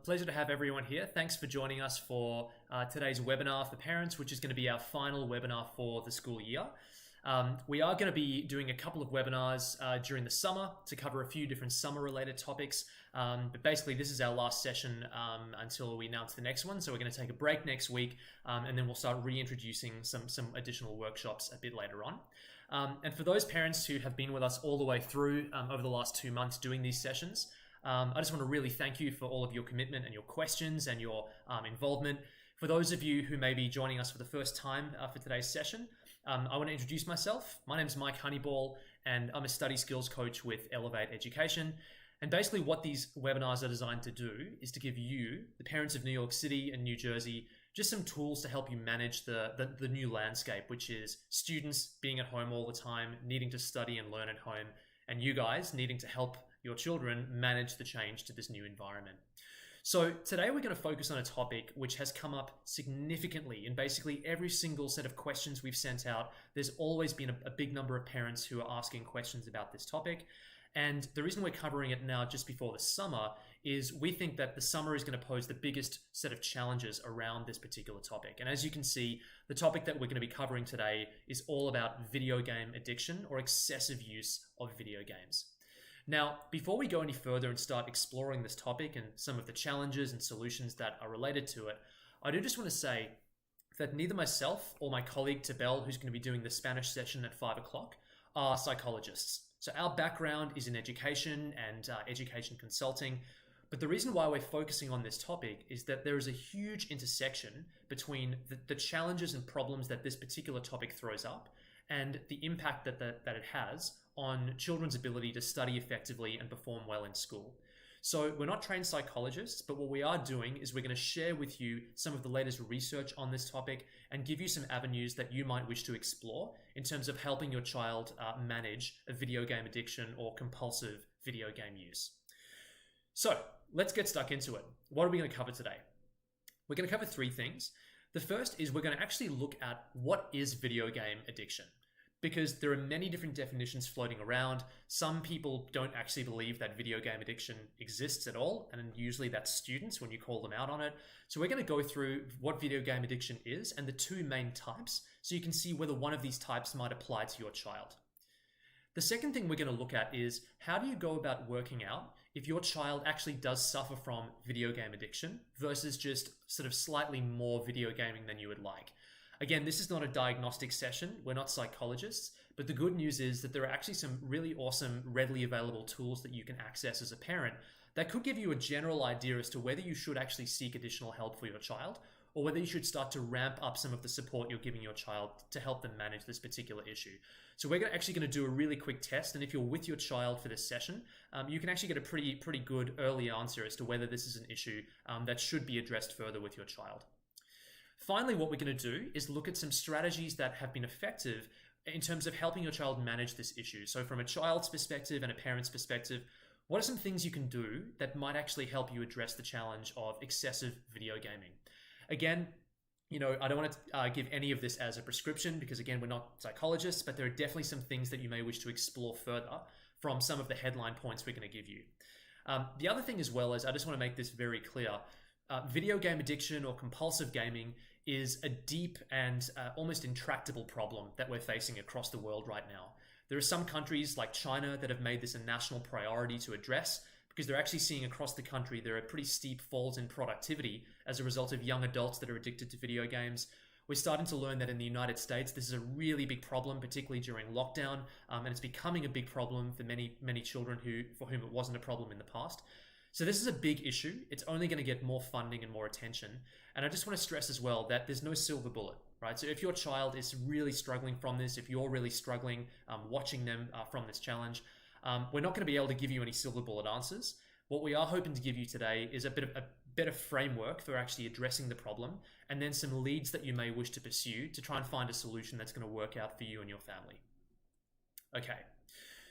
Pleasure to have everyone here. Thanks for joining us for today's webinar for parents, which is going to be our final webinar for the school year. We are going to be doing a couple of webinars during the summer to cover a few different summer-related topics. But basically, this is our last session until we announce the next one. So we're going to take a break next week, and then we'll start reintroducing some additional workshops a bit later on. And for those parents who have been with us all the way through over the last 2 months doing these sessions, I just want to really thank you for all of your commitment and your questions and your involvement. For those of you who may be joining us for the first time for today's session, I want to introduce myself. My name is Mike Honeyball, and I'm a study skills coach with Elevate Education. And basically what these webinars are designed to do is to give you, the parents of New York City and New Jersey, just some tools to help you manage the new landscape, which is students being at home all the time, needing to study and learn at home, and you guys needing to help your children manage the change to this new environment. So today we're going to focus on a topic which has come up significantly in basically every single set of questions we've sent out. There's always been a big number of parents who are asking questions about this topic. And the reason we're covering it now just before the summer is we think that the summer is going to pose the biggest set of challenges around this particular topic. And as you can see, the topic that we're going to be covering today is all about video game addiction or excessive use of video games. Now, before we go any further and start exploring this topic and some of the challenges and solutions that are related to it, I do just want to say that neither myself or my colleague Tabel, who's going to be doing the Spanish session at 5 o'clock, are psychologists. So our background is in education and education consulting. But the reason why we're focusing on this topic is that there is a huge intersection between the challenges and problems that this particular topic throws up and the impact that it has on children's ability to study effectively and perform well in school. So we're not trained psychologists, but what we are doing is we're going to share with you some of the latest research on this topic and give you some avenues that you might wish to explore in terms of helping your child manage a video game addiction or compulsive video game use. So let's get stuck into it. What are we going to cover today? We're going to cover 3 things. The first is we're going to actually look at what is video game addiction, because there are many different definitions floating around. Some people don't actually believe that video game addiction exists at all, and usually that's students when you call them out on it. So we're going to go through what video game addiction is and the 2 main types, so you can see whether one of these types might apply to your child. The second thing we're going to look at is how do you go about working out if your child actually does suffer from video game addiction versus just sort of slightly more video gaming than you would like. Again, this is not a diagnostic session. We're not psychologists, but the good news is that there are actually some really awesome, readily available tools that you can access as a parent that could give you a general idea as to whether you should actually seek additional help for your child or whether you should start to ramp up some of the support you're giving your child to help them manage this particular issue. So we're actually going to do a really quick test, and if you're with your child for this session, you can actually get a pretty good early answer as to whether this is an issue that should be addressed further with your child. Finally, what we're going to do is look at some strategies that have been effective in terms of helping your child manage this issue. So from a child's perspective and a parent's perspective, what are some things you can do that might actually help you address the challenge of excessive video gaming? Again, I don't want to give any of this as a prescription because, again, we're not psychologists, but there are definitely some things that you may wish to explore further from some of the headline points we're going to give you. The other thing as well is I just want to make this very clear. Video game addiction or compulsive gaming is a deep and almost intractable problem that we're facing across the world right now. There are some countries like China that have made this a national priority to address because they're actually seeing across the country there are pretty steep falls in productivity as a result of young adults that are addicted to video games. We're starting to learn that in the United States, this is a really big problem, particularly during lockdown, and it's becoming a big problem for many children for whom it wasn't a problem in the past. So this is a big issue. It's only going to get more funding and more attention. And I just want to stress as well that there's no silver bullet, right? So if your child is really struggling from this, if you're really struggling watching them from this challenge, we're not going to be able to give you any silver bullet answers. What we are hoping to give you today is a better framework for actually addressing the problem, and then some leads that you may wish to pursue to try and find a solution that's going to work out for you and your family. Okay.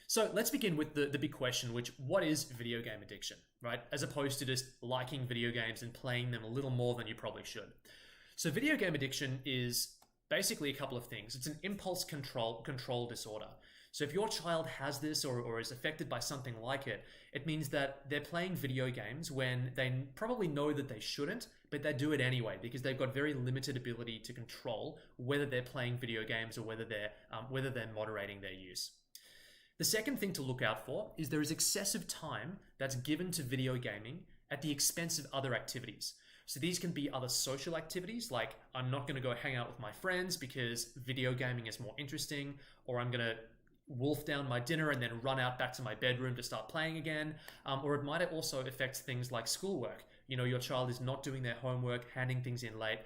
So let's begin with the big question, what is video game addiction, right? As opposed to just liking video games and playing them a little more than you probably should. So video game addiction is basically a couple of things. It's an impulse control disorder. So if your child has this or is affected by something like it, it means that they're playing video games when they probably know that they shouldn't, but they do it anyway because they've got very limited ability to control whether they're playing video games or whether they're moderating their use. The second thing to look out for is there is excessive time that's given to video gaming at the expense of other activities. So these can be other social activities, like I'm not going to go hang out with my friends because video gaming is more interesting, or I'm going to wolf down my dinner and then run out back to my bedroom to start playing again. Or it might also affect things like schoolwork. You know, your child is not doing their homework, handing things in late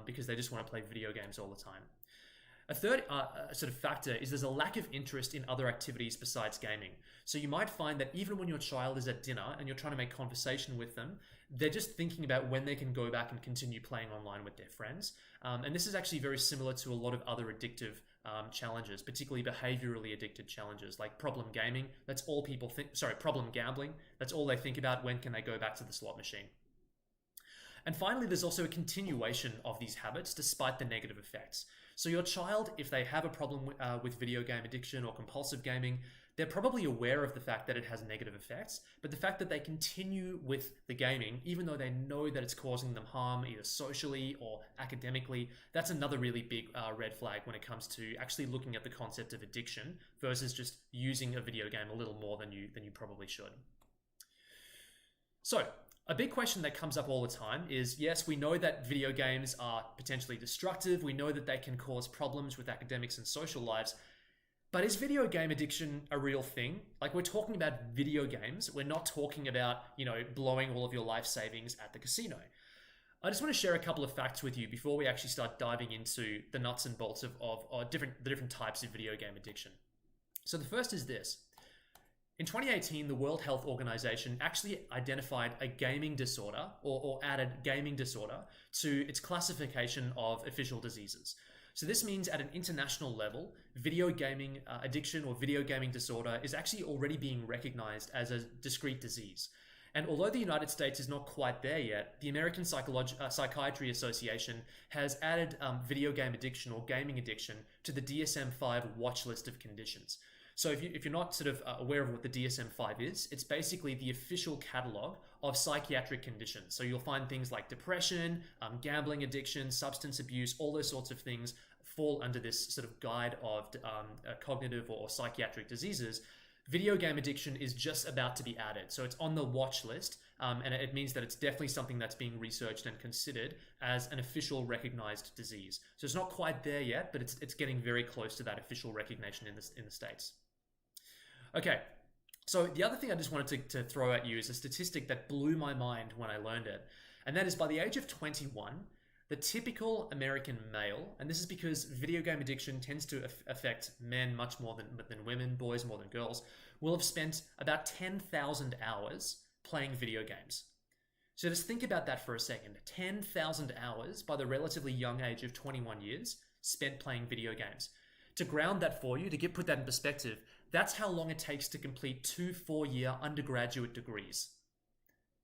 because they just want to play video games all the time. A third sort of factor is there's a lack of interest in other activities besides gaming. So you might find that even when your child is at dinner and you're trying to make conversation with them, they're just thinking about when they can go back and continue playing online with their friends. And this is actually very similar to a lot of other addictive challenges, particularly behaviorally addicted challenges like problem gaming. That's all people think, problem gambling. That's all they think about. When can they go back to the slot machine? And finally, there's also a continuation of these habits despite the negative effects. So your child, if they have a problem with video game addiction or compulsive gaming, they're probably aware of the fact that it has negative effects, but the fact that they continue with the gaming, even though they know that it's causing them harm either socially or academically, that's another really big red flag when it comes to actually looking at the concept of addiction versus just using a video game a little more than you probably should. So, a big question that comes up all the time is, yes, we know that video games are potentially destructive. We know that they can cause problems with academics and social lives. But is video game addiction a real thing? Like, we're talking about video games. We're not talking about, blowing all of your life savings at the casino. I just want to share a couple of facts with you before we actually start diving into the nuts and bolts of the different types of video game addiction. So the first is this. In 2018, the World Health Organization actually identified a gaming disorder or added gaming disorder to its classification of official diseases. So this means at an international level, video gaming addiction or video gaming disorder is actually already being recognized as a discrete disease. And although the United States is not quite there yet, the American Psychiatry Association has added video game addiction or gaming addiction to the DSM-5 watch list of conditions. So if you're not sort of aware of what the DSM-5 is, it's basically the official catalog of psychiatric conditions. So you'll find things like depression, gambling addiction, substance abuse, all those sorts of things fall under this sort of guide of cognitive or psychiatric diseases. Video game addiction is just about to be added. So it's on the watch list, and it means that it's definitely something that's being researched and considered as an official recognized disease. So it's not quite there yet, but it's getting very close to that official recognition in the States. Okay, so the other thing I just wanted to throw at you is a statistic that blew my mind when I learned it. And that is by the age of 21, the typical American male, and this is because video game addiction tends to affect men much more than women, boys more than girls, will have spent about 10,000 hours playing video games. So just think about that for a second. 10,000 hours by the relatively young age of 21 years spent playing video games. To ground that for you, put that in perspective, that's how long it takes to complete 2 4-year undergraduate degrees.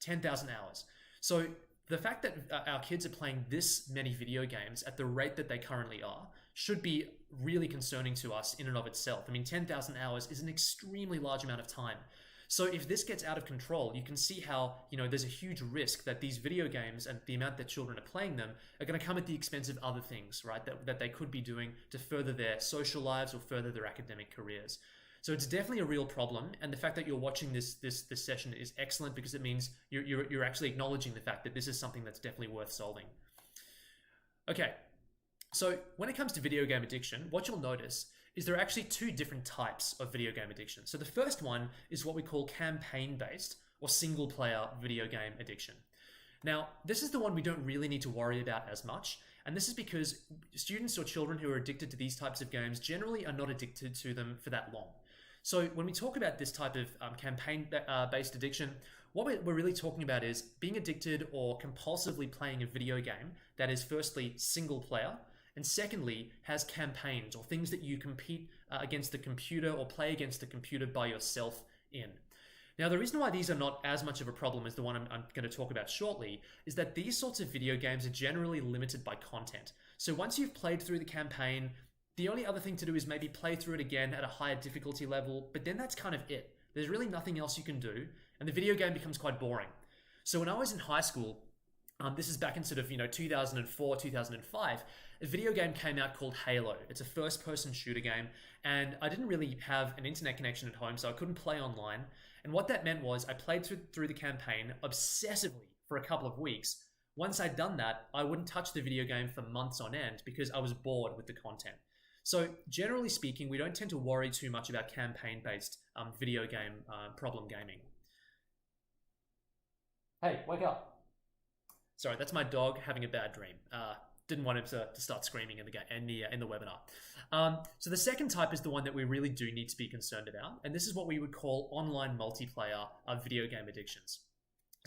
10,000 hours. So the fact that our kids are playing this many video games at the rate that they currently are should be really concerning to us in and of itself. I mean, 10,000 hours is an extremely large amount of time. So if this gets out of control, you can see how, there's a huge risk that these video games and the amount that children are playing them are going to come at the expense of other things, right? That they could be doing to further their social lives or further their academic careers. So it's definitely a real problem, and the fact that you're watching this session is excellent because it means you're actually acknowledging the fact that this is something that's definitely worth solving. Okay, so when it comes to video game addiction, what you'll notice is there are actually 2 different types of video game addiction. So the first one is what we call campaign-based or single-player video game addiction. Now, this is the one we don't really need to worry about as much, and this is because students or children who are addicted to these types of games generally are not addicted to them for that long. So when we talk about this type of campaign-based addiction, what we're really talking about is being addicted or compulsively playing a video game that is firstly single player, and secondly has campaigns or things that you compete against the computer or play against the computer by yourself in. Now, the reason why these are not as much of a problem as the one I'm going to talk about shortly is that these sorts of video games are generally limited by content. So once you've played through the campaign, The only other thing to do is maybe play through it again at a higher difficulty level, but then that's kind of it. There's really nothing else you can do, and the video game becomes quite boring. So when I was in high school, this is back in sort of 2004, 2005, a video game came out called Halo. It's a first-person shooter game, and I didn't really have an internet connection at home, so I couldn't play online. And what that meant was I played through the campaign obsessively for a couple of weeks. Once I'd done that, I wouldn't touch the video game for months on end because I was bored with the content. So generally speaking, we don't tend to worry too much about campaign-based video game problem gaming. Hey, wake up. Sorry, that's my dog having a bad dream. Didn't want him to start screaming in the webinar. So the second type is the one that we really do need to be concerned about, and this is what we would call online multiplayer video game addictions.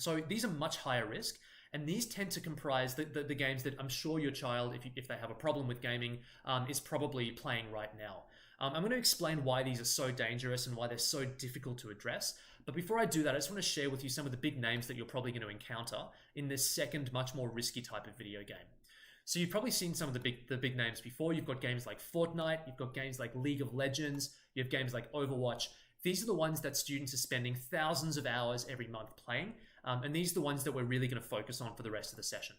So these are much higher risk, and these tend to comprise the games that I'm sure your child, if they have a problem with gaming, is probably playing right now. I'm going to explain why these are so dangerous and why they're so difficult to address. But before I do that, I just want to share with you some of the big names that you're probably going to encounter in this second, much more risky type of video game. So you've probably seen some of the big names before. You've got games like Fortnite, you've got games like League of Legends, you have games like Overwatch. These are the ones that students are spending thousands of hours every month playing, and these are the ones that we're really going to focus on for the rest of the session.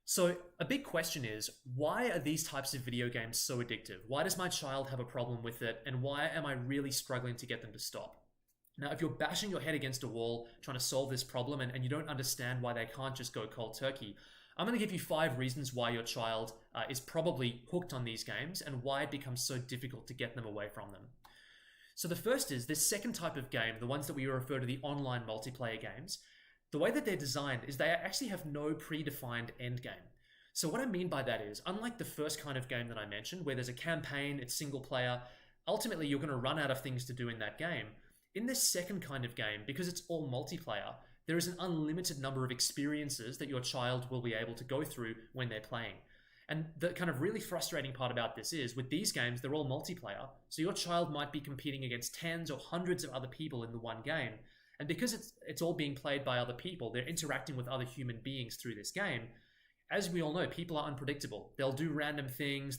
So a big question is, why are these types of video games so addictive? Why does my child have a problem with it, and why am I really struggling to get them to stop? Now, if you're bashing your head against a wall trying to solve this problem and you don't understand why they can't just go cold turkey, I'm going to give you 5 reasons why your child is probably hooked on these games and why it becomes so difficult to get them away from them. So the first is this second type of game, the ones that we refer to the online multiplayer games. The way that they're designed is they actually have no predefined end game. So what I mean by that is, unlike the first kind of game that I mentioned, where there's a campaign, it's single player, ultimately you're going to run out of things to do in that game. In this second kind of game, because it's all multiplayer, there is an unlimited number of experiences that your child will be able to go through when they're playing. And the kind of really frustrating part about this is, with these games, they're all multiplayer, so your child might be competing against tens or hundreds of other people in the one game. And because it's all being played by other people, they're interacting with other human beings through this game. As we all know, people are unpredictable. They'll do random things.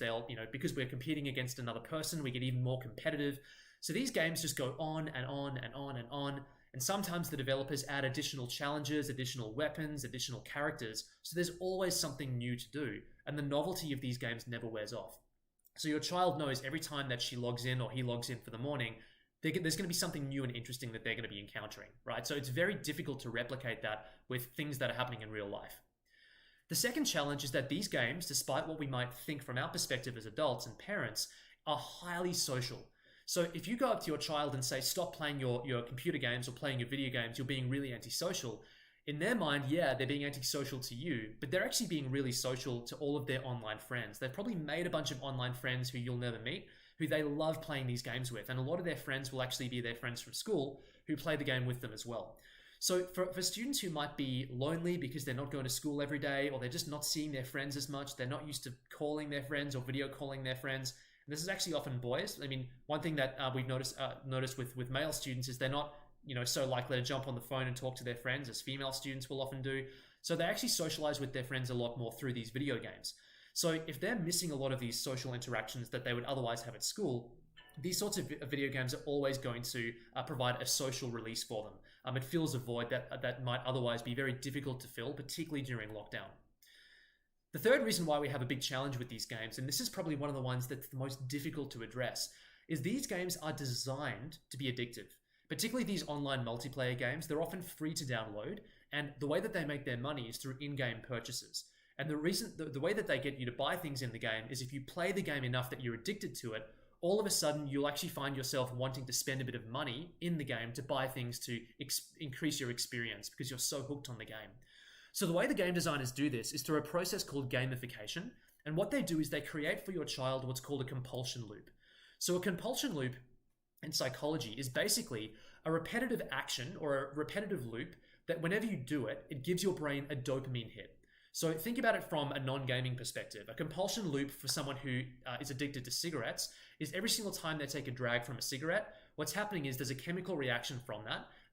Because we're competing against another person, we get even more competitive. So these games just go on and on and on and on. And sometimes the developers add additional challenges, additional weapons, additional characters. So there's always something new to do. And the novelty of these games never wears off. So your child knows every time that she logs in or he logs in for the morning, there's going to be something new and interesting that they're going to be encountering, right? So it's very difficult to replicate that with things that are happening in real life. The second challenge is that these games, despite what we might think from our perspective as adults and parents, are highly social. So if you go up to your child and say, stop playing your computer games or playing your video games, you're being really antisocial. In their mind, yeah, they're being antisocial to you, but they're actually being really social to all of their online friends. They've probably made a bunch of online friends who you'll never meet, who they love playing these games with. And a lot of their friends will actually be their friends from school who play the game with them as well. So for students who might be lonely because they're not going to school every day, or they're just not seeing their friends as much, they're not used to calling their friends or video calling their friends. And this is actually often boys. I mean, one thing that we've noticed with male students is they're not so likely to jump on the phone and talk to their friends as female students will often do. So they actually socialize with their friends a lot more through these video games. So if they're missing a lot of these social interactions that they would otherwise have at school, these sorts of video games are always going to provide a social release for them. It fills a void that might otherwise be very difficult to fill, particularly during lockdown. The third reason why we have a big challenge with these games, and this is probably one of the ones that's the most difficult to address, is these games are designed to be addictive. Particularly these online multiplayer games, they're often free to download, and the way that they make their money is through in-game purchases. And the way that they get you to buy things in the game is if you play the game enough that you're addicted to it, all of a sudden you'll actually find yourself wanting to spend a bit of money in the game to buy things to increase your experience because you're so hooked on the game. So the way the game designers do this is through a process called gamification. And what they do is they create for your child what's called a compulsion loop. So a compulsion loop in psychology is basically a repetitive action or a repetitive loop that whenever you do it, it gives your brain a dopamine hit. So think about it from a non-gaming perspective. A compulsion loop for someone who is addicted to cigarettes is every single time they take a drag from a cigarette, what's happening is there's a chemical reaction from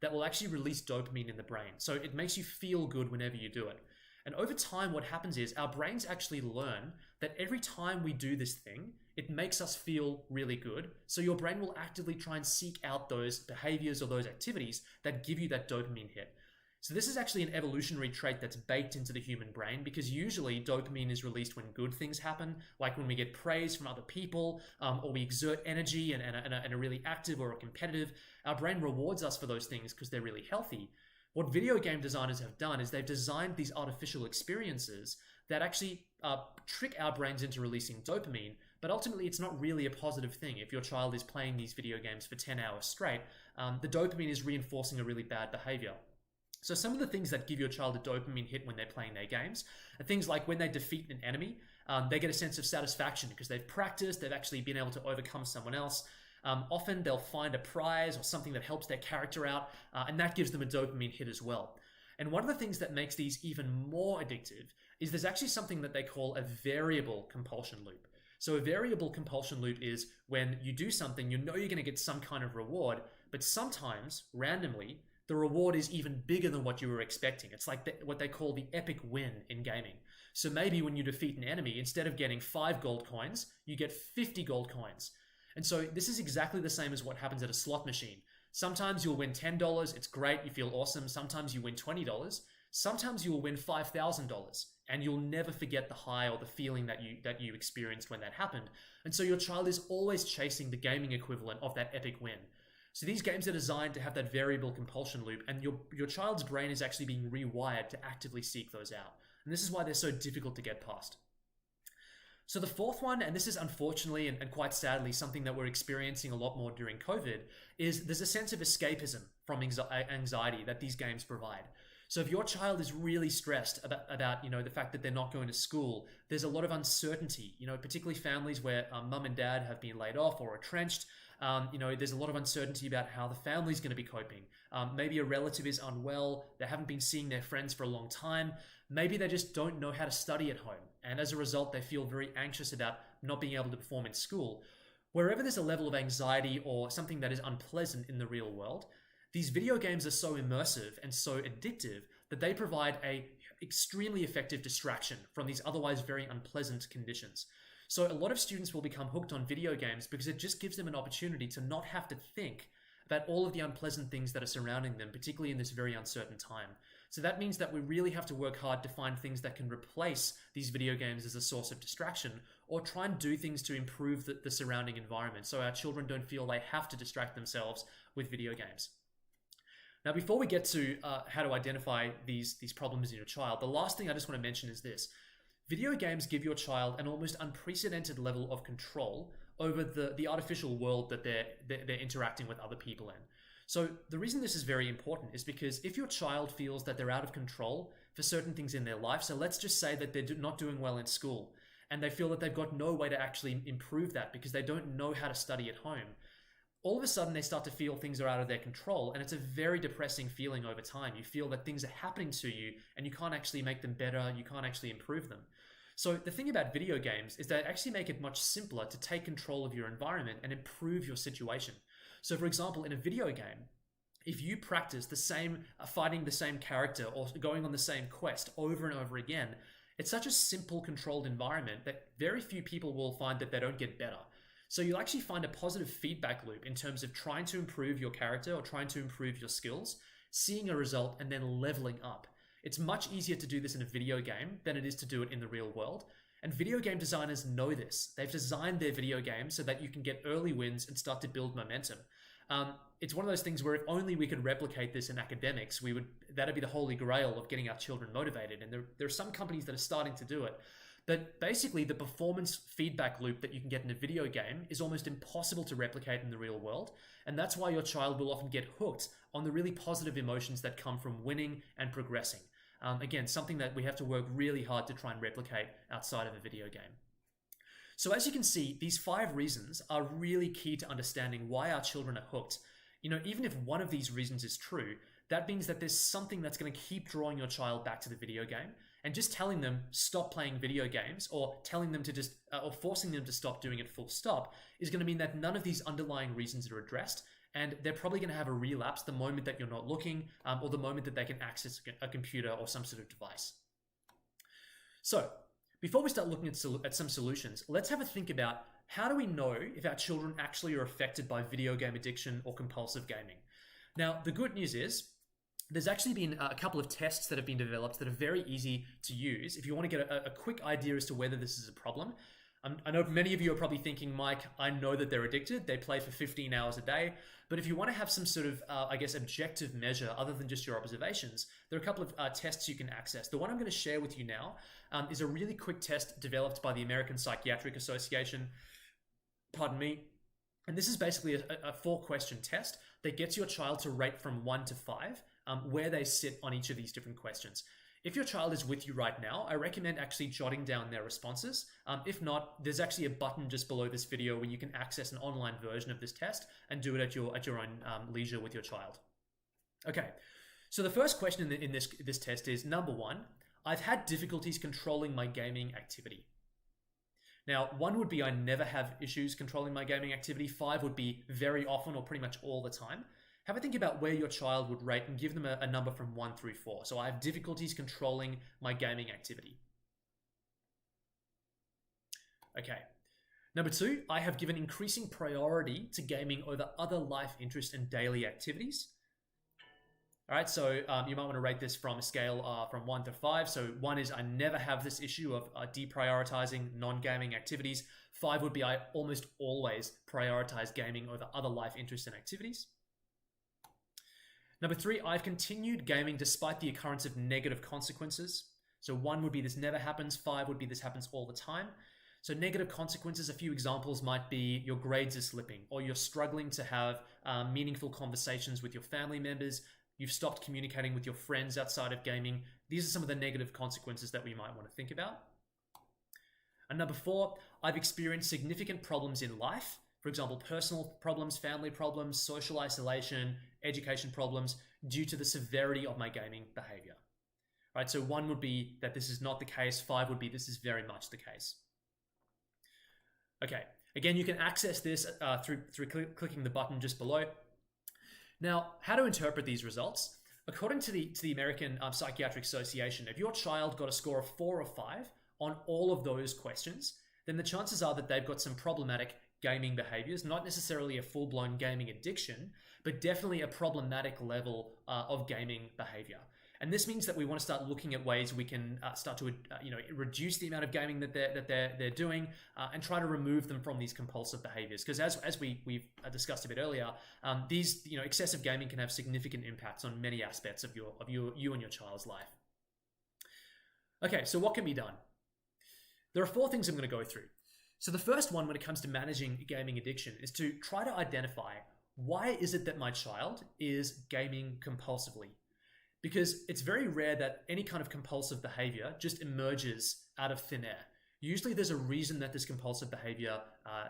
that will actually release dopamine in the brain. So it makes you feel good whenever you do it. And over time, what happens is our brains actually learn that every time we do this thing, it makes us feel really good. So your brain will actively try and seek out those behaviors or those activities that give you that dopamine hit. So this is actually an evolutionary trait that's baked into the human brain, because usually dopamine is released when good things happen, like when we get praise from other people, or we exert energy and are really active or competitive. Our brain rewards us for those things because they're really healthy. What video game designers have done is they've designed these artificial experiences that actually trick our brains into releasing dopamine, but ultimately it's not really a positive thing. If your child is playing these video games for 10 hours straight, the dopamine is reinforcing a really bad behavior. So some of the things that give your child a dopamine hit when they're playing their games are things like when they defeat an enemy, they get a sense of satisfaction because they've practiced, they've actually been able to overcome someone else. Often they'll find a prize or something that helps their character out, and that gives them a dopamine hit as well. And one of the things that makes these even more addictive is there's actually something that they call a variable compulsion loop. So a variable compulsion loop is when you do something, you know you're going to get some kind of reward, but sometimes, randomly, the reward is even bigger than what you were expecting. It's like what they call the epic win in gaming. So maybe when you defeat an enemy, instead of getting 5 gold coins, you get 50 gold coins. And so this is exactly the same as what happens at a slot machine. Sometimes you'll win $10, it's great, you feel awesome. Sometimes you win $20. Sometimes you'll win $5,000, and you'll never forget the high or the feeling that you experienced when that happened. And so your child is always chasing the gaming equivalent of that epic win. So these games are designed to have that variable compulsion loop, and your child's brain is actually being rewired to actively seek those out. And this is why they're so difficult to get past. So the fourth one, and this is unfortunately and quite sadly something that we're experiencing a lot more during COVID, is there's a sense of escapism from anxiety that these games provide. So if your child is really stressed about the fact that they're not going to school, there's a lot of uncertainty, particularly families where mum and dad have been laid off or retrenched. There's a lot of uncertainty about how the family's going to be coping. Maybe a relative is unwell, they haven't been seeing their friends for a long time. Maybe they just don't know how to study at home. And as a result, they feel very anxious about not being able to perform in school. Wherever there's a level of anxiety or something that is unpleasant in the real world, these video games are so immersive and so addictive that they provide a extremely effective distraction from these otherwise very unpleasant conditions. So a lot of students will become hooked on video games because it just gives them an opportunity to not have to think about all of the unpleasant things that are surrounding them, particularly in this very uncertain time. So that means that we really have to work hard to find things that can replace these video games as a source of distraction, or try and do things to improve the surrounding environment so our children don't feel they have to distract themselves with video games. Now, before we get to how to identify these problems in your child, the last thing I just want to mention is this. Video games give your child an almost unprecedented level of control over the artificial world that they're interacting with other people in. So the reason this is very important is because if your child feels that they're out of control for certain things in their life, so let's just say that they're not doing well in school and they feel that they've got no way to actually improve that because they don't know how to study at home, all of a sudden they start to feel things are out of their control, and it's a very depressing feeling over time. You feel that things are happening to you and you can't actually make them better, you can't actually improve them. So the thing about video games is they actually make it much simpler to take control of your environment and improve your situation. So for example, in a video game, if you practice fighting the same character or going on the same quest over and over again, it's such a simple, controlled environment that very few people will find that they don't get better. So you'll actually find a positive feedback loop in terms of trying to improve your character or trying to improve your skills, seeing a result, and then leveling up. It's much easier to do this in a video game than it is to do it in the real world. And video game designers know this. They've designed their video games so that you can get early wins and start to build momentum. It's one of those things where if only we could replicate this in academics, that'd be the holy grail of getting our children motivated. And there are some companies that are starting to do it. But basically, the performance feedback loop that you can get in a video game is almost impossible to replicate in the real world. And that's why your child will often get hooked on the really positive emotions that come from winning and progressing. Again, something that we have to work really hard to try and replicate outside of a video game. So as you can see, these 5 reasons are really key to understanding why our children are hooked. Even if one of these reasons is true, that means that there's something that's going to keep drawing your child back to the video game. And just telling them stop playing video games, or telling them to or forcing them to stop doing it full stop, is going to mean that none of these underlying reasons are addressed, and they're probably going to have a relapse the moment that you're not looking, or the moment that they can access a computer or some sort of device. So, before we start looking at some solutions, let's have a think about how do we know if our children actually are affected by video game addiction or compulsive gaming. Now, the good news is there's actually been a couple of tests that have been developed that are very easy to use if you want to get a quick idea as to whether this is a problem. I know many of you are probably thinking, Mike, I know that they're addicted. They play for 15 hours a day. But if you want to have some sort of, objective measure other than just your observations, there are a couple of tests you can access. The one I'm going to share with you now is a really quick test developed by the American Psychiatric Association. Pardon me. And this is basically a 4-question test that gets your child to rate from 1 to 5 where they sit on each of these different questions. If your child is with you right now, I recommend actually jotting down their responses. If not, there's actually a button just below this video where you can access an online version of this test and do it at your own leisure with your child. Okay, so the first question in this test is, number 1, I've had difficulties controlling my gaming activity. Now, 1 would be I never have issues controlling my gaming activity. 5 would be very often or pretty much all the time. Have a think about where your child would rate and give them a number from 1 through 4. So I have difficulties controlling my gaming activity. Okay. Number 2, I have given increasing priority to gaming over other life interests and daily activities. All right, so you might want to rate this from a scale from 1 to 5. So 1 is I never have this issue of deprioritizing non-gaming activities. 5 would be I almost always prioritize gaming over other life interests and activities. Number 3, I've continued gaming despite the occurrence of negative consequences. So 1 would be this never happens, 5 would be this happens all the time. So negative consequences, a few examples might be your grades are slipping, or you're struggling to have meaningful conversations with your family members, you've stopped communicating with your friends outside of gaming. These are some of the negative consequences that we might want to think about. And number 4, I've experienced significant problems in life. For example, personal problems, family problems, social isolation, education problems due to the severity of my gaming behavior. Right, so 1 would be that this is not the case. 5 would be this is very much the case. Okay, again, you can access this through clicking the button just below. Now, how to interpret these results? According to the American Psychiatric Association, if your child got a score of 4 or 5 on all of those questions, then the chances are that they've got some problematic gaming behaviors, not necessarily a full-blown gaming addiction, but definitely a problematic level of gaming behavior. And this means that we want to start looking at ways we can start to reduce the amount of gaming that they're doing and try to remove them from these compulsive behaviors. Because as we've discussed a bit earlier, these excessive gaming can have significant impacts on many aspects of you and your child's life. Okay, so what can be done? There are 4 things I'm going to go through. So the first one, when it comes to managing gaming addiction, is to try to identify why is it that my child is gaming compulsively? Because it's very rare that any kind of compulsive behavior just emerges out of thin air. Usually there's a reason that this compulsive behavior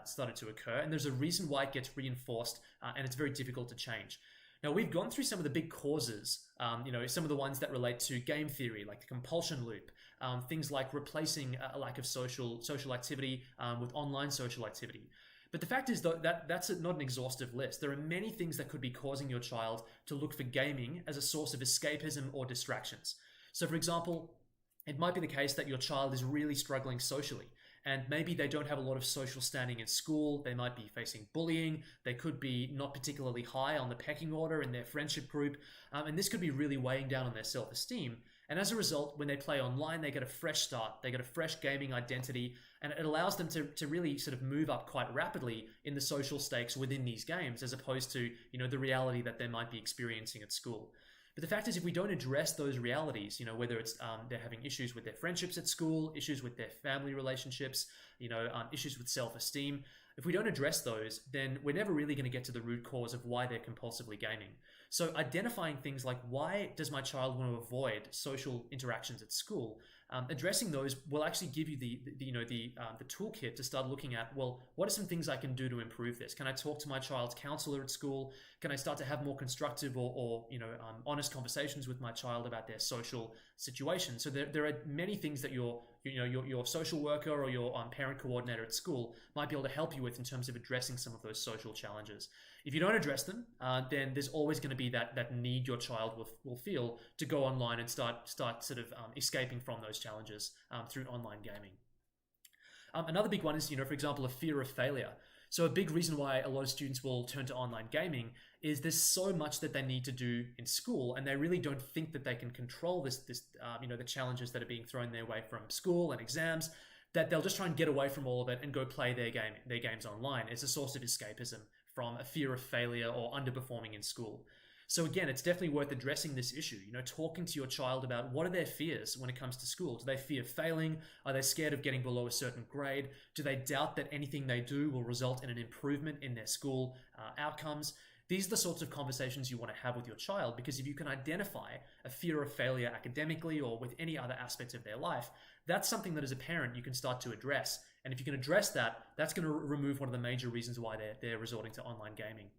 started to occur, and there's a reason why it gets reinforced, and it's very difficult to change. Now, we've gone through some of the big causes, some of the ones that relate to game theory, like the compulsion loop, things like replacing a lack of social activity with online social activity. But the fact is, though, that's not an exhaustive list. There are many things that could be causing your child to look for gaming as a source of escapism or distractions. So, for example, it might be the case that your child is really struggling socially, and maybe they don't have a lot of social standing in school. They might be facing bullying. They could be not particularly high on the pecking order in their friendship group, and this could be really weighing down on their self-esteem. And as a result, when they play online, they get a fresh start. They get a fresh gaming identity, and it allows them to really sort of move up quite rapidly in the social stakes within these games, as opposed to the reality that they might be experiencing at school. But the fact is, if we don't address those realities, whether it's they're having issues with their friendships at school, issues with their family relationships, issues with self-esteem, if we don't address those, then we're never really going to get to the root cause of why they're compulsively gaming. So identifying things like, why does my child want to avoid social interactions at school? Addressing those will actually give you the toolkit to start looking at, well, what are some things I can do to improve this? Can I talk to my child's counselor at school? Can I start to have more constructive or honest conversations with my child about their social situation. So there are many things that your social worker or your parent coordinator at school might be able to help you with in terms of addressing some of those social challenges. If you don't address them, then there's always going to be that need your child will feel to go online and start sort of escaping from those challenges through online gaming. Another big one is, for example, a fear of failure. So a big reason why a lot of students will turn to online gaming is there's so much that they need to do in school, and they really don't think that they can control the challenges that are being thrown their way from school and exams, that they'll just try and get away from all of it and go play their games online. It's a source of escapism from a fear of failure or underperforming in school. So again, it's definitely worth addressing this issue, talking to your child about what are their fears when it comes to school. Do they fear failing? Are they scared of getting below a certain grade? Do they doubt that anything they do will result in an improvement in their school outcomes? These are the sorts of conversations you want to have with your child, because if you can identify a fear of failure academically or with any other aspects of their life, that's something that as a parent you can start to address. And if you can address that, that's going to remove one of the major reasons why they're resorting to online gaming.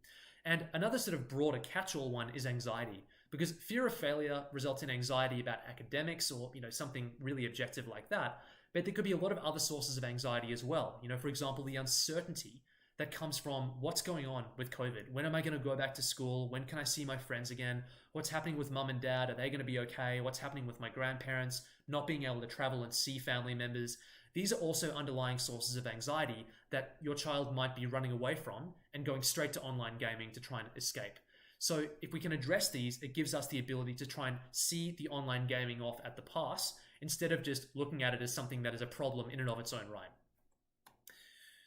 And another sort of broader catch-all one is anxiety, because fear of failure results in anxiety about academics or something really objective like that. But there could be a lot of other sources of anxiety as well. For example, the uncertainty that comes from what's going on with COVID. When am I going to go back to school? When can I see my friends again? What's happening with mum and dad? Are they going to be okay? What's happening with my grandparents? Not being able to travel and see family members. These are also underlying sources of anxiety that your child might be running away from and going straight to online gaming to try and escape. So if we can address these, it gives us the ability to try and see the online gaming off at the pass instead of just looking at it as something that is a problem in and of its own right.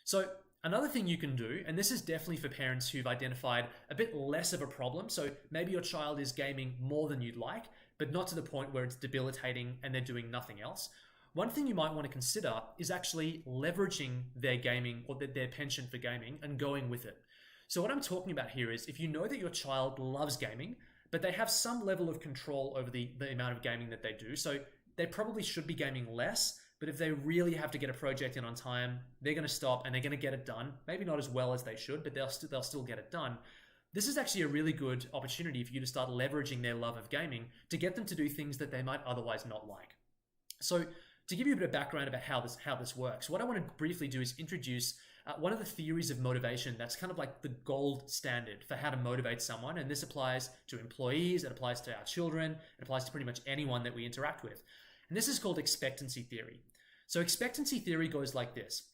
So another thing you can do, and this is definitely for parents who've identified a bit less of a problem. So maybe your child is gaming more than you'd like, but not to the point where it's debilitating and they're doing nothing else. One thing you might want to consider is actually leveraging their gaming or their penchant for gaming and going with it. So what I'm talking about here is if you know that your child loves gaming, but they have some level of control over the amount of gaming that they do. So they probably should be gaming less, but if they really have to get a project in on time, they're going to stop and they're going to get it done. Maybe not as well as they should, but they'll still get it done. This is actually a really good opportunity for you to start leveraging their love of gaming to get them to do things that they might otherwise not like. So to give you a bit of background about how this works, what I want to briefly do is introduce one of the theories of motivation that's kind of like the gold standard for how to motivate someone. And this applies to employees, it applies to our children, it applies to pretty much anyone that we interact with. And this is called expectancy theory. So expectancy theory goes like this.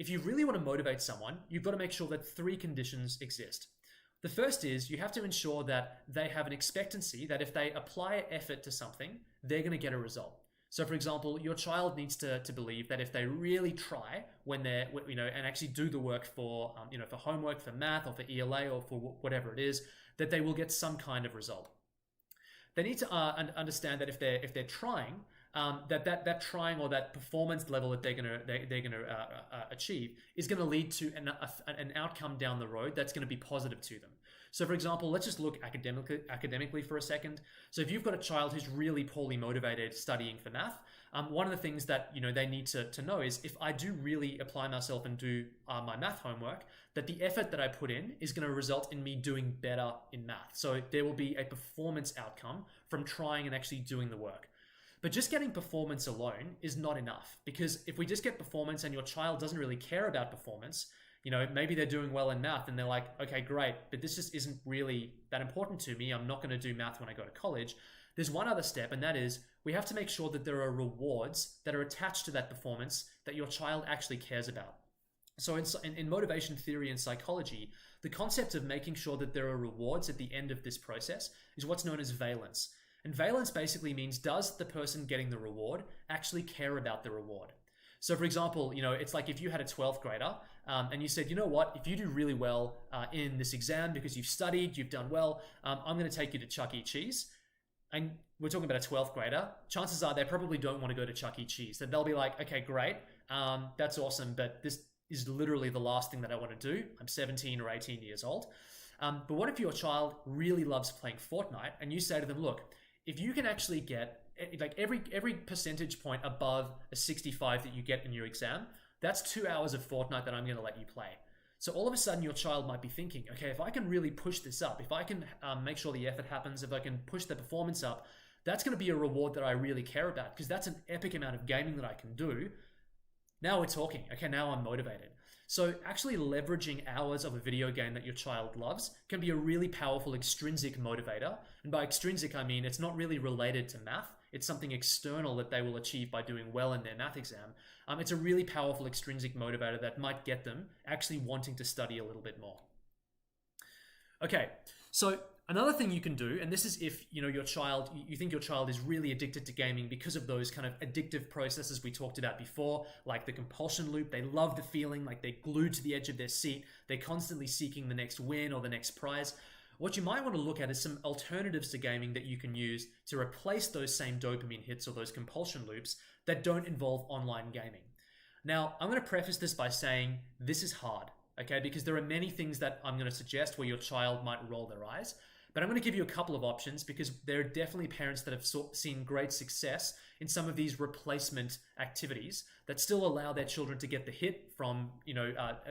If you really want to motivate someone, you've got to make sure that 3 conditions exist. The first is you have to ensure that they have an expectancy that if they apply effort to something, they're going to get a result. So for example, your child needs to believe that if they really try when they're, and actually do the work for, for homework, for math or for ELA or for whatever it is, that they will get some kind of result. They need to understand that if they're trying, that trying or that performance level that they're gonna achieve is going to lead to an outcome down the road that's going to be positive to them. So for example, let's just look academically for a second. So if you've got a child who's really poorly motivated studying for math, one of the things that they need to know is if I do really apply myself and do my math homework, that the effort that I put in is going to result in me doing better in math. So there will be a performance outcome from trying and actually doing the work. But just getting performance alone is not enough, because if we just get performance and your child doesn't really care about performance, maybe they're doing well in math and they're like, okay, great, but this just isn't really that important to me. I'm not going to do math when I go to college. There's one other step, and that is we have to make sure that there are rewards that are attached to that performance that your child actually cares about. So in motivation theory and psychology, the concept of making sure that there are rewards at the end of this process is what's known as valence. And valence basically means, does the person getting the reward actually care about the reward? So for example, it's like if you had a 12th grader and you said, you know what, if you do really well in this exam because you've studied, you've done well, I'm going to take you to Chuck E. Cheese. And we're talking about a 12th grader. Chances are they probably don't want to go to Chuck E. Cheese. That they'll be like, okay, great, that's awesome, but this is literally the last thing that I want to do. I'm 17 or 18 years old. But what if your child really loves playing Fortnite and you say to them, look, if you can actually get like every percentage point above a 65 that you get in your exam, that's 2 hours of Fortnite that I'm going to let you play. So all of a sudden your child might be thinking, okay, if I can really push this up, if I can make sure the effort happens, if I can push the performance up, that's going to be a reward that I really care about because that's an epic amount of gaming that I can do. Now we're talking. Okay, now I'm motivated. So actually leveraging hours of a video game that your child loves can be a really powerful extrinsic motivator. And by extrinsic, I mean it's not really related to math. It's something external that they will achieve by doing well in their math exam. It's a really powerful extrinsic motivator that might get them actually wanting to study a little bit more. Okay, so another thing you can do, and this is if you think your child is really addicted to gaming because of those kind of addictive processes we talked about before, like the compulsion loop. They love the feeling, like they're glued to the edge of their seat. They're constantly seeking the next win or the next prize. What you might want to look at is some alternatives to gaming that you can use to replace those same dopamine hits or those compulsion loops that don't involve online gaming. Now, I'm going to preface this by saying this is hard, okay? Because there are many things that I'm going to suggest where your child might roll their eyes. But I'm going to give you a couple of options because there are definitely parents that have seen great success in some of these replacement activities that still allow their children to get the hit from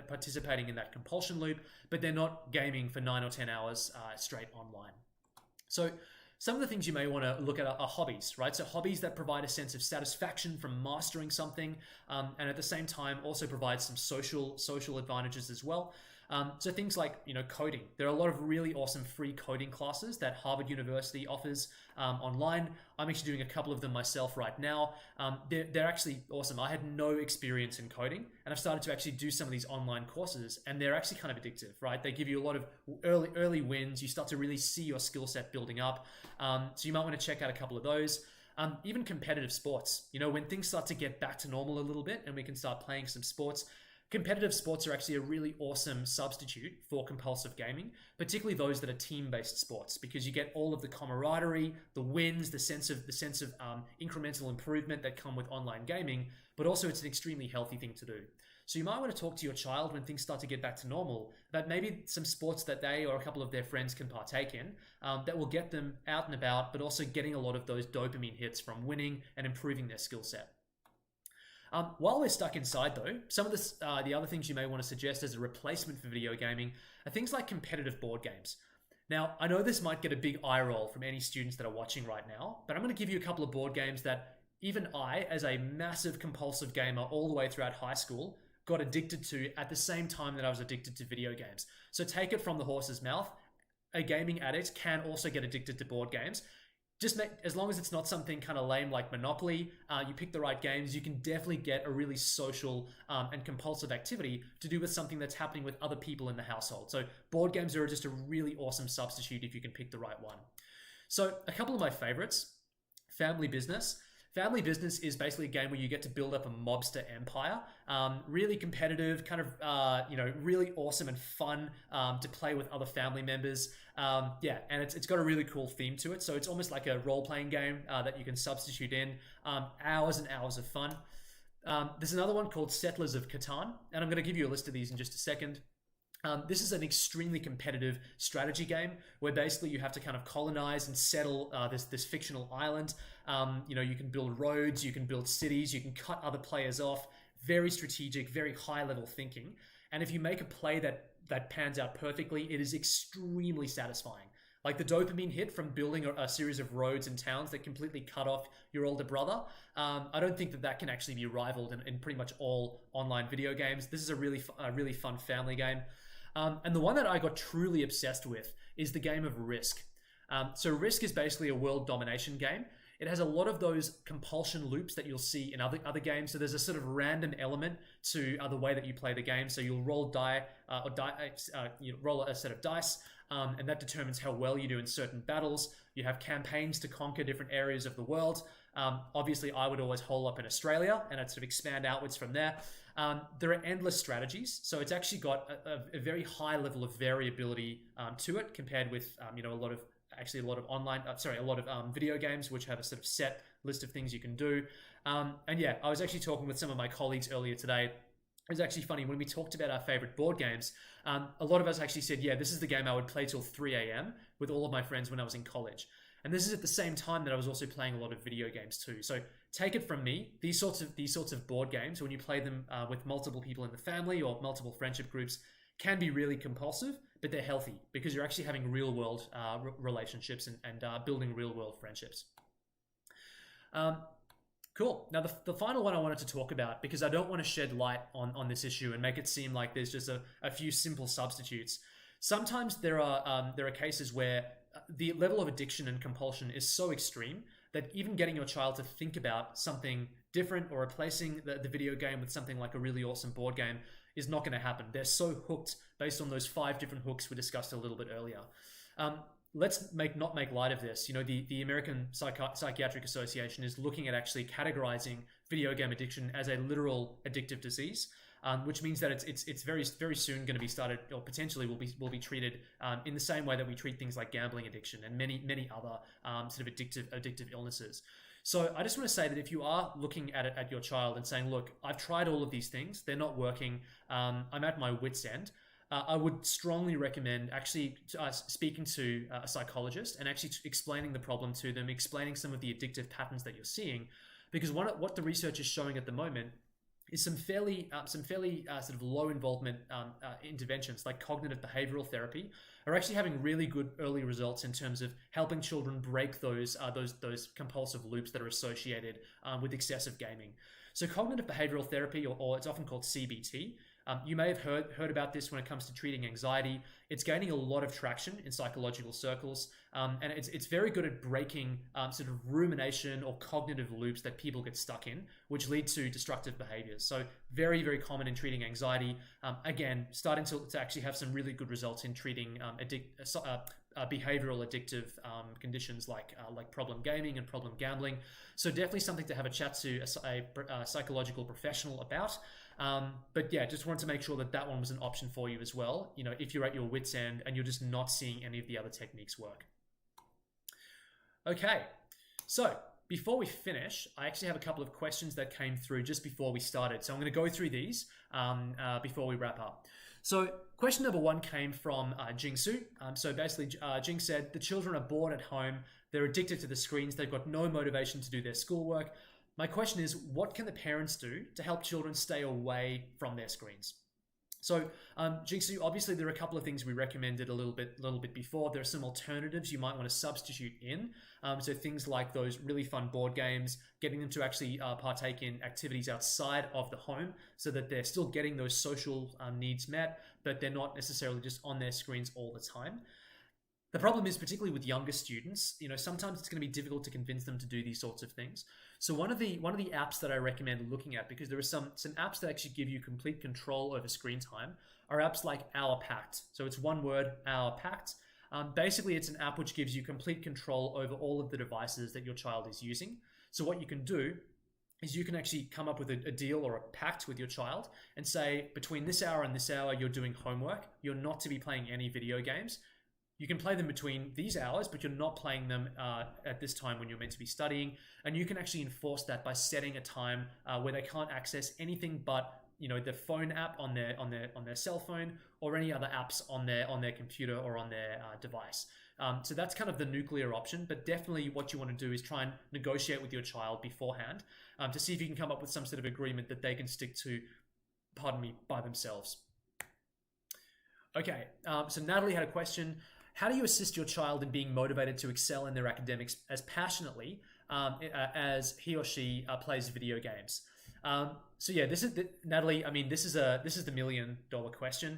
participating in that compulsion loop, but they're not gaming for 9 or 10 hours straight online. So some of the things you may want to look at are hobbies, right? So hobbies that provide a sense of satisfaction from mastering something, and at the same time also provide some social advantages as well. So things like, coding. There are a lot of really awesome free coding classes that Harvard University offers online. I'm actually doing a couple of them myself right now. They're actually awesome. I had no experience in coding, and I've started to actually do some of these online courses, and they're actually kind of addictive, right? They give you a lot of early wins. You start to really see your skill set building up. So you might want to check out a couple of those. Even competitive sports. When things start to get back to normal a little bit and we can start playing some sports, competitive sports are actually a really awesome substitute for compulsive gaming, particularly those that are team-based sports, because you get all of the camaraderie, the wins, the sense of incremental improvement that come with online gaming, but also it's an extremely healthy thing to do. So you might want to talk to your child when things start to get back to normal about maybe some sports that they or a couple of their friends can partake in that will get them out and about, but also getting a lot of those dopamine hits from winning and improving their skill set. While we're stuck inside though, some of the other things you may want to suggest as a replacement for video gaming are things like competitive board games. Now, I know this might get a big eye roll from any students that are watching right now, but I'm going to give you a couple of board games that even I, as a massive compulsive gamer all the way throughout high school, got addicted to at the same time that I was addicted to video games. So take it from the horse's mouth. A gaming addict can also get addicted to board games. As long as it's not something kind of lame like Monopoly, you pick the right games, you can definitely get a really social and compulsive activity to do with something that's happening with other people in the household. So board games are just a really awesome substitute if you can pick the right one. So a couple of my favorites, Family Business. Family Business is basically a game where you get to build up a mobster empire. Really competitive, kind of, really awesome and fun to play with other family members. And it's got a really cool theme to it. So it's almost like a role-playing game that you can substitute in. Hours and hours of fun. There's another one called Settlers of Catan, and I'm going to give you a list of these in just a second. This is an extremely competitive strategy game where basically you have to kind of colonize and settle this fictional island. You can build roads, you can build cities, you can cut other players off. Very strategic, very high level thinking. And if you make a play that pans out perfectly, it is extremely satisfying. Like the dopamine hit from building a series of roads and towns that completely cut off your older brother. I don't think that can actually be rivaled in pretty much all online video games. This is a really fun family game. And the one that I got truly obsessed with is the game of Risk. So Risk is basically a world domination game. It has a lot of those compulsion loops that you'll see in other games. So there's a sort of random element to the way that you play the game. So you'll roll you roll a set of dice, and that determines how well you do in certain battles. You have campaigns to conquer different areas of the world. Obviously, I would always hole up in Australia, and I'd sort of expand outwards from there. There are endless strategies, so it's actually got a very high level of variability to it compared with a lot of video games which have a sort of set list of things you can do. I was actually talking with some of my colleagues earlier today. It was actually funny when we talked about our favorite board games. A lot of us actually said, "Yeah, this is the game I would play till 3 a.m. with all of my friends when I was in college." And this is at the same time that I was also playing a lot of video games too. So take it from me, these sorts of board games, when you play them with multiple people in the family or multiple friendship groups, can be really compulsive, but they're healthy because you're actually having real world relationships and building real world friendships. Um, Cool. Now, the final one I wanted to talk about, because I don't want to shed light on this issue and make it seem like there's just a few simple substitutes. Sometimes there are cases where the level of addiction and compulsion is so extreme that even getting your child to think about something different or replacing the video game with something like a really awesome board game is not going to happen. They're so hooked based on those 5 different hooks we discussed a little bit earlier. Let's not make light of this. You know, the American Psychiatric Association is looking at actually categorizing video game addiction as a literal addictive disease, which means that it's very soon going to be started, or potentially will be treated in the same way that we treat things like gambling addiction and many other sort of addictive illnesses. So I just want to say that if you are looking at it at your child and saying, look, I've tried all of these things, they're not working, I'm at my wit's end, I would strongly recommend actually speaking to a psychologist and actually explaining the problem to them, explaining some of the addictive patterns that you're seeing, because what the research is showing at the moment is some fairly sort of low involvement interventions like cognitive behavioral therapy are actually having really good early results in terms of helping children break those compulsive loops that are associated with excessive gaming. So cognitive behavioral therapy, or it's often called CBT, you may have heard about this when it comes to treating anxiety. It's gaining a lot of traction in psychological circles, and it's very good at breaking sort of rumination or cognitive loops that people get stuck in, which lead to destructive behaviors. So very common in treating anxiety. Again, starting to actually have some really good results in treating behavioral addictive conditions like problem gaming and problem gambling. So definitely something to have a chat to a psychological professional about. But yeah, just wanted to make sure that one was an option for you as well. You know, if you're at your wit's end and you're just not seeing any of the other techniques work. Okay, so before we finish, I actually have a couple of questions that came through just before we started. So I'm going to go through these before we wrap up. So question number 1 came from Jingsu. So basically, Jing said, the children are bored at home. They're addicted to the screens. They've got no motivation to do their schoolwork. My question is, what can the parents do to help children stay away from their screens? So, Jingsu, obviously there are a couple of things we recommended a little bit before. There are some alternatives you might want to substitute in. So things like those really fun board games, getting them to actually partake in activities outside of the home so that they're still getting those social needs met, but they're not necessarily just on their screens all the time. The problem is, particularly with younger students, you know, sometimes it's going to be difficult to convince them to do these sorts of things. So one of the apps that I recommend looking at, because there are some apps that actually give you complete control over screen time, are apps like Our Pact. So it's one word, Our Pact. Basically, it's an app which gives you complete control over all of the devices that your child is using. So what you can do is you can actually come up with a deal or a pact with your child and say, between this hour and this hour, you're doing homework. You're not to be playing any video games. You can play them between these hours, but you're not playing them at this time when you're meant to be studying. And you can actually enforce that by setting a time where they can't access anything but, you know, the phone app on their cell phone, or any other apps on their computer or on their device. So that's kind of the nuclear option, but definitely what you want to do is try and negotiate with your child beforehand to see if you can come up with some sort of agreement that they can stick to, by themselves. Okay, so Natalie had a question. How do you assist your child in being motivated to excel in their academics as passionately as he or she plays video games? So yeah, Natalie. I mean, this is the $1 million question.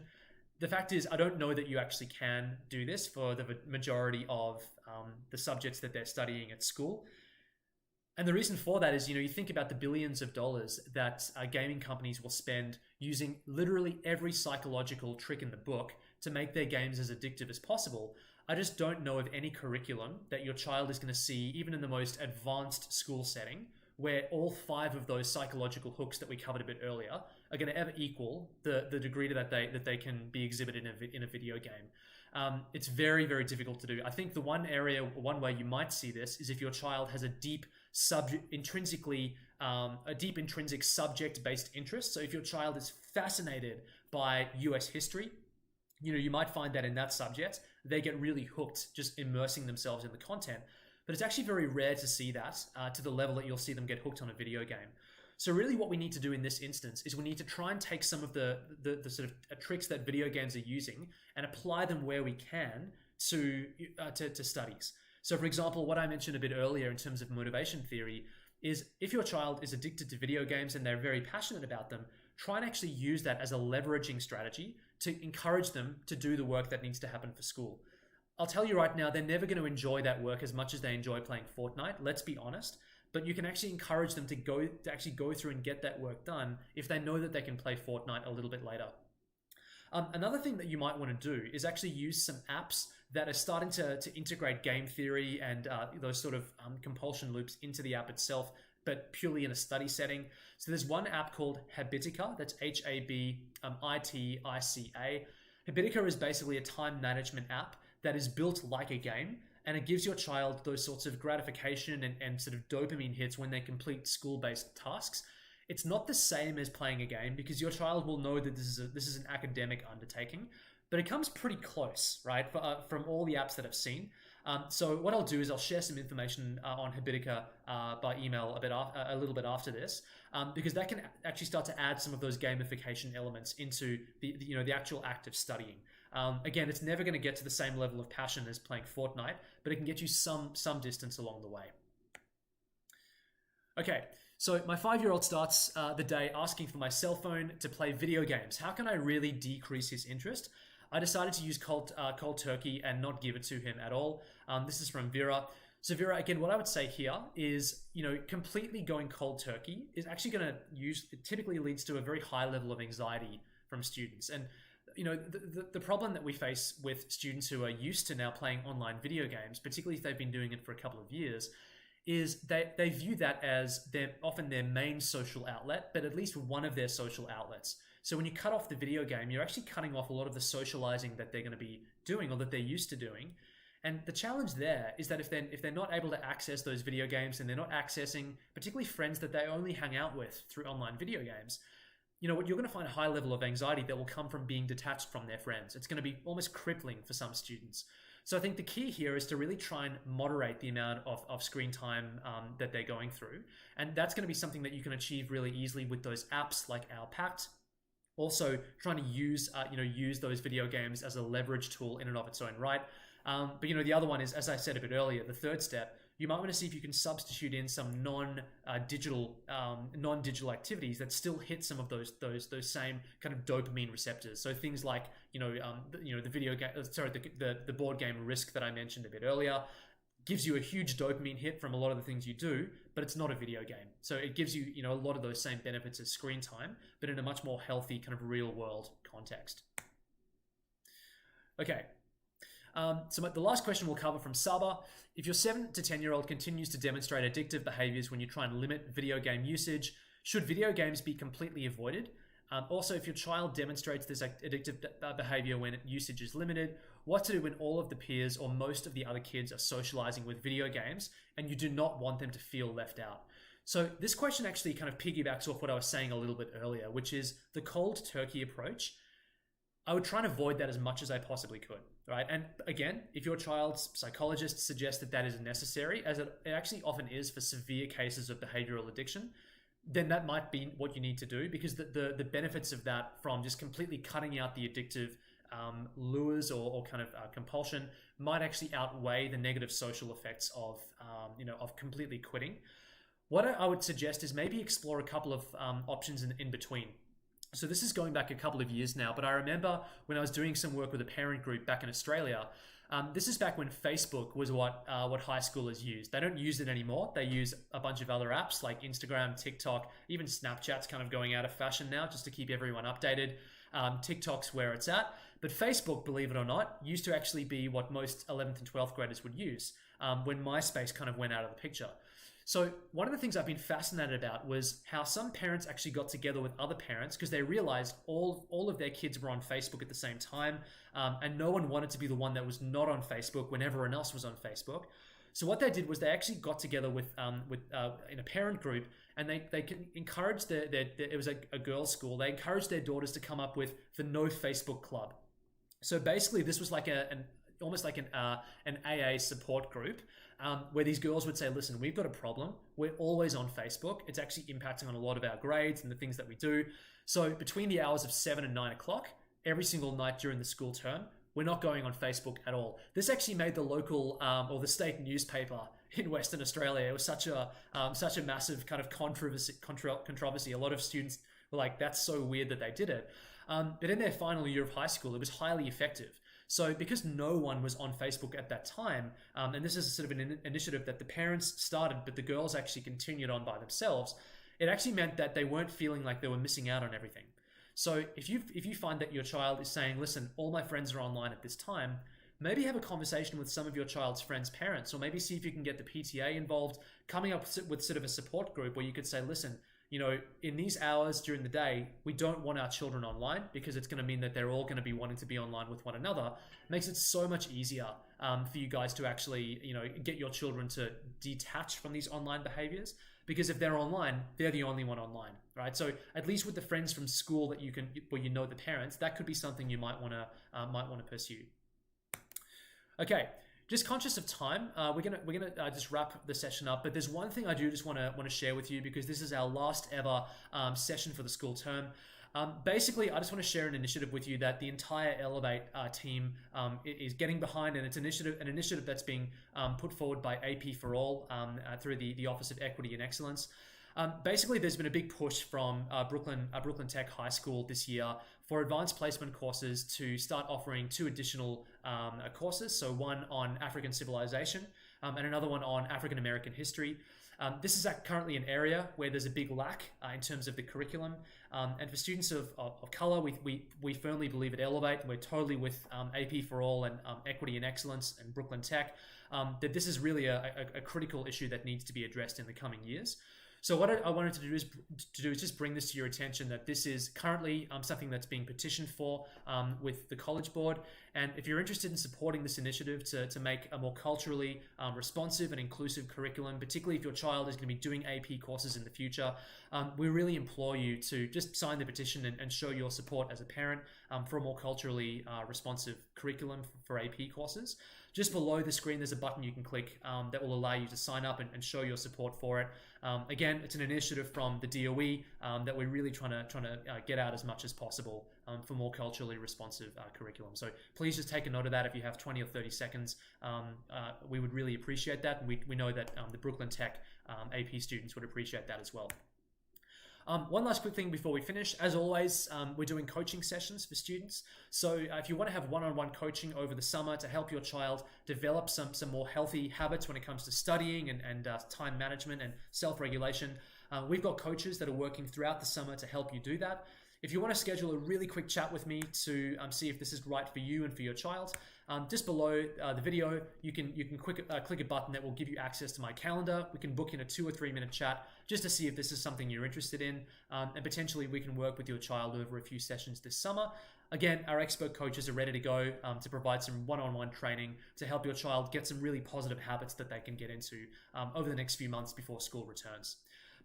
The fact is, I don't know that you actually can do this for the majority of the subjects that they're studying at school. And the reason for that is, you know, you think about the billions of dollars that gaming companies will spend using literally every psychological trick in the book to make their games as addictive as possible. I just don't know of any curriculum that your child is going to see, even in the most advanced school setting, where all 5 of those psychological hooks that we covered a bit earlier are going to ever equal the degree that they can be exhibited in a video game. It's very difficult to do. I think the one way you might see this is if your child has a deep intrinsic subject-based interest. So if your child is fascinated by US history, you know, you might find that in that subject, they get really hooked just immersing themselves in the content. But it's actually very rare to see that to the level that you'll see them get hooked on a video game. So really what we need to do in this instance is we need to try and take some of the sort of tricks that video games are using and apply them where we can to studies. So for example, what I mentioned a bit earlier in terms of motivation theory, is if your child is addicted to video games and they're very passionate about them, try and actually use that as a leveraging strategy to encourage them to do the work that needs to happen for school. I'll tell you right now, they're never going to enjoy that work as much as they enjoy playing Fortnite, let's be honest. But you can actually encourage them to actually go through and get that work done if they know that they can play Fortnite a little bit later. Another thing that you might want to do is actually use some apps that are starting to integrate game theory and those sort of compulsion loops into the app itself, but purely in a study setting. So there's one app called Habitica, that's Habitica. Habitica is basically a time management app that is built like a game, and it gives your child those sorts of gratification and sort of dopamine hits when they complete school-based tasks. It's not the same as playing a game because your child will know that this is an academic undertaking, but it comes pretty close, right? From all the apps that I've seen. So what I'll do is I'll share some information on Habitica by email a little bit after this, because that can actually start to add some of those gamification elements into the actual act of studying. Again, it's never going to get to the same level of passion as playing Fortnite, but it can get you some distance along the way. Okay, so my 5-year-old starts the day asking for my cell phone to play video games. How can I really decrease his interest? I decided to use cold turkey and not give it to him at all. This is from Vera. So Vera, again, what I would say here is, completely going cold turkey is actually going to it typically leads to a very high level of anxiety from students. And the problem that we face with students who are used to now playing online video games, particularly if they've been doing it for a couple of years, is they view that as often their main social outlet, but at least one of their social outlets. So when you cut off the video game, you're actually cutting off a lot of the socializing that they're going to be doing or that they're used to doing. And the challenge there is that if they're not able to access those video games and they're not accessing particularly friends that they only hang out with through online video games, what you're going to find a high level of anxiety that will come from being detached from their friends. It's going to be almost crippling for some students. So I think the key here is to really try and moderate the amount of screen time that they're going through. And that's going to be something that you can achieve really easily with those apps like Our Pact. Also trying to use those video games as a leverage tool in and of its own right. But the other one is, as I said a bit earlier, the third step, you might want to see if you can substitute in some non-digital activities that still hit some of those same kind of dopamine receptors. So things like the video game, the board game Risk that I mentioned a bit earlier, gives you a huge dopamine hit from a lot of the things you do, but it's not a video game. So it gives you a lot of those same benefits as screen time, but in a much more healthy kind of real world context. Okay. So the last question we'll cover from Saba. If your 7 to 10-year-old continues to demonstrate addictive behaviors when you try and limit video game usage, should video games be completely avoided? Also, if your child demonstrates this addictive behavior when usage is limited, what to do when all of the peers or most of the other kids are socializing with video games and you do not want them to feel left out? So this question actually kind of piggybacks off what I was saying a little bit earlier, which is the cold turkey approach. I would try and avoid that as much as I possibly could, right? And again, if your child's psychologist suggests that is necessary, as it actually often is for severe cases of behavioral addiction, then that might be what you need to do, because the benefits of that from just completely cutting out the addictive lures or kind of compulsion might actually outweigh the negative social effects of completely quitting. What I would suggest is maybe explore a couple of options in between. So this is going back a couple of years now, but I remember when I was doing some work with a parent group back in Australia. This is back when Facebook was what high schoolers used. They don't use it anymore. They use a bunch of other apps like Instagram, TikTok, even Snapchat's kind of going out of fashion now just to keep everyone updated. TikTok's where it's at. But Facebook, believe it or not, used to actually be what most 11th and 12th graders would use when MySpace kind of went out of the picture. So one of the things I've been fascinated about was how some parents actually got together with other parents because they realized all of their kids were on Facebook at the same time, and no one wanted to be the one that was not on Facebook when everyone else was on Facebook. So what they did was they actually got together in a parent group, and they encouraged it was a girls' school. They encouraged their daughters to come up with the No Facebook Club. So basically, this was like almost like an AA support group. Where these girls would say, listen, we've got a problem. We're always on Facebook. It's actually impacting on a lot of our grades and the things that we do. So between the hours of 7 and 9 o'clock, every single night during the school term, we're not going on Facebook at all. This actually made the local or the state newspaper in Western Australia. It was such a massive kind of controversy. A lot of students were like, "That's so weird that they did it." But in their final year of high school, it was highly effective. So because no one was on Facebook at that time, and this is sort of an initiative that the parents started, but the girls actually continued on by themselves, it actually meant that they weren't feeling like they were missing out on everything. So if you find that your child is saying, "Listen, all my friends are online at this time," maybe have a conversation with some of your child's friends' parents, or maybe see if you can get the PTA involved, coming up with sort of a support group where you could say, "Listen, in these hours during the day, we don't want our children online because it's going to mean that they're all going to be wanting to be online with one another." It makes it so much easier for you guys to actually, get your children to detach from these online behaviors, because if they're online, they're the only one online, right? So at least with the friends from school where the parents, that could be something you might want to pursue. Okay. Just conscious of time, we're gonna just wrap the session up. But there's one thing I do just want to share with you, because this is our last ever session for the school term. Basically, I just want to share an initiative with you that the entire Elevate team is getting behind, and it's an initiative that's being put forward by AP for All through the Office of Equity and Excellence. Basically, there's been a big push from Brooklyn Tech High School this year for advanced placement courses to start offering 2 additional courses. So one on African civilization and another one on African American history. This is currently an area where there's a big lack in terms of the curriculum. And for students of color, we firmly believe at Elevate, we're totally with AP for All and Equity and Excellence and Brooklyn Tech, that this is really a critical issue that needs to be addressed in the coming years. So what I wanted to do is just bring this to your attention, that this is currently something that's being petitioned for with the College Board. And if you're interested in supporting this initiative to make a more culturally responsive and inclusive curriculum, particularly if your child is going to be doing AP courses in the future, we really implore you to just sign the petition and show your support as a parent for a more culturally responsive curriculum for AP courses. Just below the screen, there's a button you can click that will allow you to sign up and show your support for it. Again, it's an initiative from the DOE that we're really trying to get out as much as possible for more culturally responsive curriculum. So please just take a note of that. If you have 20 or 30 seconds, we would really appreciate that. And we know that the Brooklyn Tech AP students would appreciate that as well. One last quick thing before we finish. As always, we're doing coaching sessions for students. So if you want to have one-on-one coaching over the summer to help your child develop some more healthy habits when it comes to studying and time management and self-regulation, we've got coaches that are working throughout the summer to help you do that. If you want to schedule a really quick chat with me to see if this is right for you and for your child, just below the video, you can click a button that will give you access to my calendar. We can book in a 2 or 3 minute chat just to see if this is something you're interested in, and potentially we can work with your child over a few sessions this summer. Again, our expert coaches are ready to go to provide some one-on-one training to help your child get some really positive habits that they can get into over the next few months before school returns.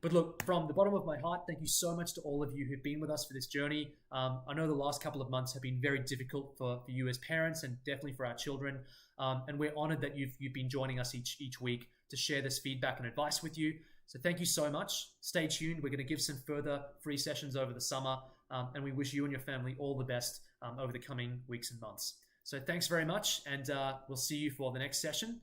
But look, from the bottom of my heart, thank you so much to all of you who've been with us for this journey. I know the last couple of months have been very difficult for you as parents, and definitely for our children. And we're honored that you've been joining us each week to share this feedback and advice with you. So thank you so much. Stay tuned. We're going to give some further free sessions over the summer. And we wish you and your family all the best over the coming weeks and months. So thanks very much. And we'll see you for the next session.